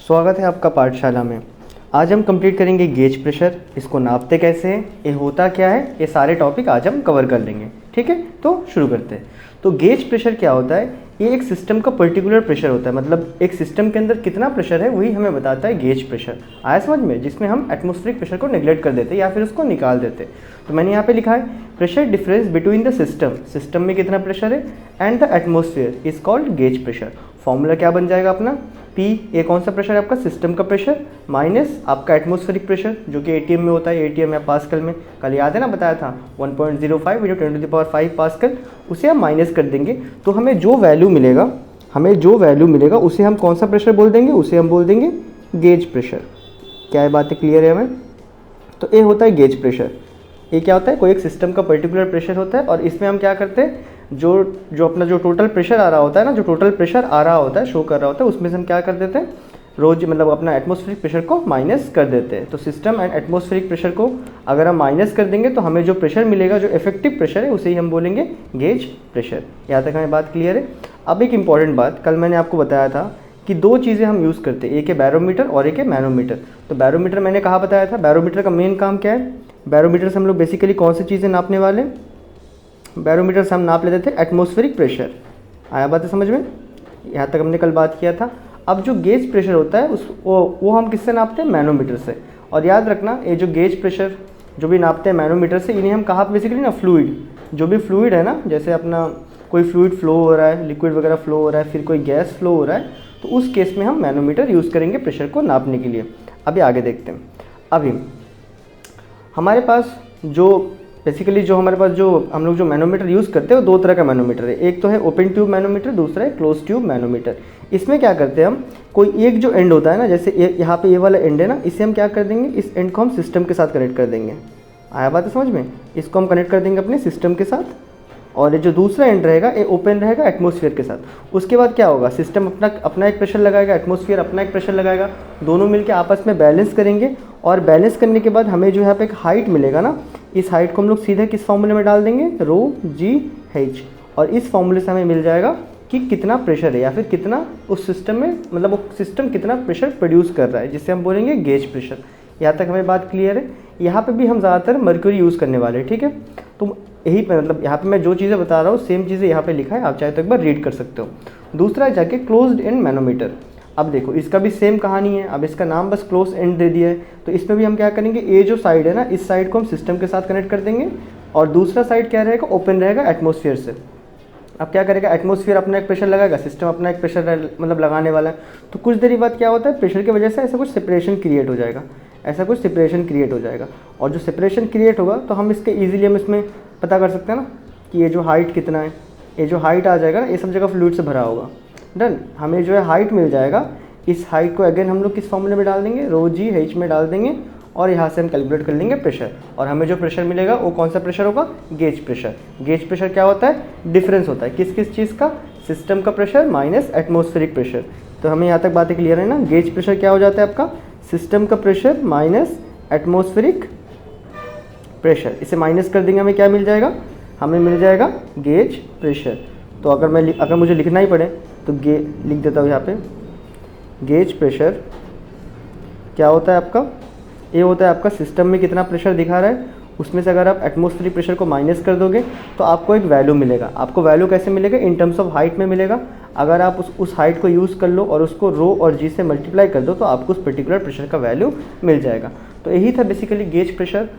स्वागत है आपका पाठशाला में। आज हम कंप्लीट करेंगे गेज प्रेशर। इसको नापते कैसे हैं, ये होता क्या है, ये सारे टॉपिक आज हम कवर कर लेंगे। ठीक है, तो शुरू करते हैं। तो गेज प्रेशर क्या होता है? ये एक सिस्टम का पर्टिकुलर प्रेशर होता है, मतलब एक सिस्टम के अंदर कितना प्रेशर है वही हमें बताता है गेज प्रेशर। आया समझ में? जिसमें हम एटमॉस्फेरिक प्रेशर को नेग्लेक्ट कर देते या फिर उसको निकाल देते। तो मैंने यहाँ पे लिखा है pressure difference between the system में कितना प्रेशर है and the atmosphere is called gauge pressure. Formula क्या बन जाएगा अपना? P, ये कौन सा प्रेशर है आपका? सिस्टम का प्रेशर माइनस आपका एटमॉस्फेरिक प्रेशर जो कि एटीएम में होता है, एटीएम या पास्कल में। कल याद है ना, बताया था 1.05 × 10⁵ पास्कल। उसे हम माइनस कर देंगे तो हमें जो वैल्यू मिलेगा उसे हम कौन सा प्रेशर बोल देंगे? उसे हम बोल देंगे गेज प्रेशर। क्या है, बातें क्लियर है हमें? तो ये होता है गेज प्रेशर। ये क्या होता है? कोई एक सिस्टम का पर्टिकुलर प्रेशर होता है और इसमें हम क्या करते हैं, जो अपना जो टोटल प्रेशर आ रहा होता है ना, जो टोटल प्रेशर आ रहा होता है, शो कर रहा होता है, उसमें से हम क्या कर देते हैं, रोज मतलब अपना एटमॉस्फेरिक प्रेशर को माइनस कर देते हैं। तो सिस्टम एंड एटमॉस्फेरिक प्रेशर को अगर हम माइनस कर देंगे तो हमें जो प्रेशर मिलेगा, जो इफेक्टिव प्रेशर है, उसे ही हम बोलेंगे गेज प्रेशर। यहाँ तक हमें बात क्लियर है? अब एक इंपॉर्टेंट बात, कल मैंने आपको बताया था कि दो चीज़ें हम यूज़ करते हैं, एक है बैरोमीटर और एक है मैनोमीटर। तो बैरोमीटर मैंने कहाँ बताया था? बैरोमीटर का मेन काम क्या है? बैरोमीटर से हम लोग बेसिकली कौन सी चीज़ें नापने वाले? बैरोमीटर से हम नाप लेते थे एटमॉस्फेरिक प्रेशर। आया बात है समझ में? यहाँ तक हमने कल बात किया था। अब जो गेज प्रेशर होता है वो हम किससे नापते हैं? मैनोमीटर से। और याद रखना, ये जो गेज प्रेशर जो भी नापते हैं मैनोमीटर से, इन्हें हम कहाँ बेसिकली ना, फ्लूइड, जो भी फ्लूइड है ना, जैसे अपना कोई फ्लूइड फ्लो हो रहा है, लिक्विड वगैरह फ्लो हो रहा है, फिर कोई गैस फ्लो हो रहा है, तो उस केस में हम मैनोमीटर यूज़ करेंगे प्रेशर को नापने के लिए। अभी आगे देखते हैं। अभी हमारे पास जो हम लोग जो मैनोमीटर यूज़ करते हैं वो दो तरह का मैनोमीटर है। एक तो है ओपन ट्यूब मैनोमीटर, दूसरा है क्लोज ट्यूब मैनोमीटर। इसमें क्या करते हैं हम, कोई एक जो एंड होता है ना, जैसे यहाँ पे ये वाला एंड है ना, इसे हम क्या कर देंगे, इस एंड को हम सिस्टम के साथ कनेक्ट कर देंगे। आया बात है समझ में? इसको हम कनेक्ट कर देंगे अपने सिस्टम के साथ, और ये जो दूसरा एंड रहेगा ये ओपन रहेगा एटमॉस्फेयर के साथ। उसके बाद क्या होगा, सिस्टम अपना एक प्रेशर लगाएगा, एटमॉस्फेयर अपना एक प्रेशर लगाएगा, दोनों मिलकर आपस में बैलेंस करेंगे। और बैलेंस करने के बाद हमें जो यहाँ पे एक हाइट मिलेगा ना, इस हाइट को हम लोग सीधे किस फॉर्मूले में डाल देंगे, ρGH। और इस फॉर्मूले से हमें मिल जाएगा कि कितना प्रेशर है या फिर कितना उस सिस्टम में, मतलब वो सिस्टम कितना प्रेशर प्रोड्यूस कर रहा है, जिससे हम बोलेंगे गेज प्रेशर। यहाँ तक हमें बात क्लियर है? यहाँ पे भी हम ज़्यादातर मर्क्यूरी यूज़ करने वाले हैं। ठीक है, तो यही मतलब यहाँ पे मैं जो चीज़ें बता रहा हूँ सेम चीज़ें यहाँ पे लिखा है, आप चाहे तो एक बार रीड कर सकते हो। दूसरा है जाके क्लोज्ड एंड मैनोमीटर। अब देखो, इसका भी सेम कहानी है। अब इसका नाम बस क्लोज एंड दे दिया है, तो इसमें भी हम क्या करेंगे, ये जो साइड है ना, इस साइड को हम सिस्टम के साथ कनेक्ट कर देंगे, और दूसरा साइड क्या रहेगा, ओपन रहेगा एटमॉस्फेयर से। अब क्या करेगा, एटमॉस्फेयर अपना एक प्रेशर लगाएगा, सिस्टम अपना एक प्रेशर मतलब लगाने वाला है। तो कुछ देर बाद क्या होता है, प्रेशर की वजह से ऐसा कुछ सेपरेशन क्रिएट हो जाएगा, और जो सेपरेशन क्रिएट होगा तो हम इसमें पता कर सकते हैं ना कि ये जो हाइट कितना है, ये जो हाइट आ जाएगा ना, ये सब जगह फ्लूइड से भरा होगा। डन, हमें जो है हाइट मिल जाएगा। इस हाइट को अगेन हम लोग किस फॉर्मूले में डाल देंगे, ρGH में डाल देंगे, और यहाँ से हम कैलकुलेट कर लेंगे प्रेशर। और हमें जो प्रेशर मिलेगा वो कौन सा प्रेशर होगा, गेज प्रेशर। गेज प्रेशर क्या होता है, डिफरेंस होता है किस चीज़ का, सिस्टम का प्रेशर माइनस एटमॉस्फेरिक प्रेशर। तो हमें यहाँ तक बातें क्लियर है ना? गेज प्रेशर क्या हो जाता है आपका, सिस्टम का प्रेशर माइनस एटमॉस्फेरिक प्रेशर। इसे माइनस कर देंगे, हमें क्या मिल जाएगा, हमें मिल जाएगा गेज प्रेशर। तो अगर मुझे लिखना ही पड़े तो लिख देता हूँ यहाँ पे, गेज प्रेशर क्या होता है आपका, ये होता है आपका सिस्टम में कितना प्रेशर दिखा रहा है, उसमें से अगर आप एटमॉस्फेरिक प्रेशर को माइनस कर दोगे तो आपको एक वैल्यू मिलेगा। आपको वैल्यू कैसे मिलेगा, इन टर्म्स ऑफ हाइट में मिलेगा। अगर आप उस हाइट को यूज़ कर लो और उसको रो और जी से मल्टीप्लाई कर दो तो आपको उस पर्टिकुलर प्रेशर का वैल्यू मिल जाएगा। तो यही था बेसिकली गेज प्रेशर।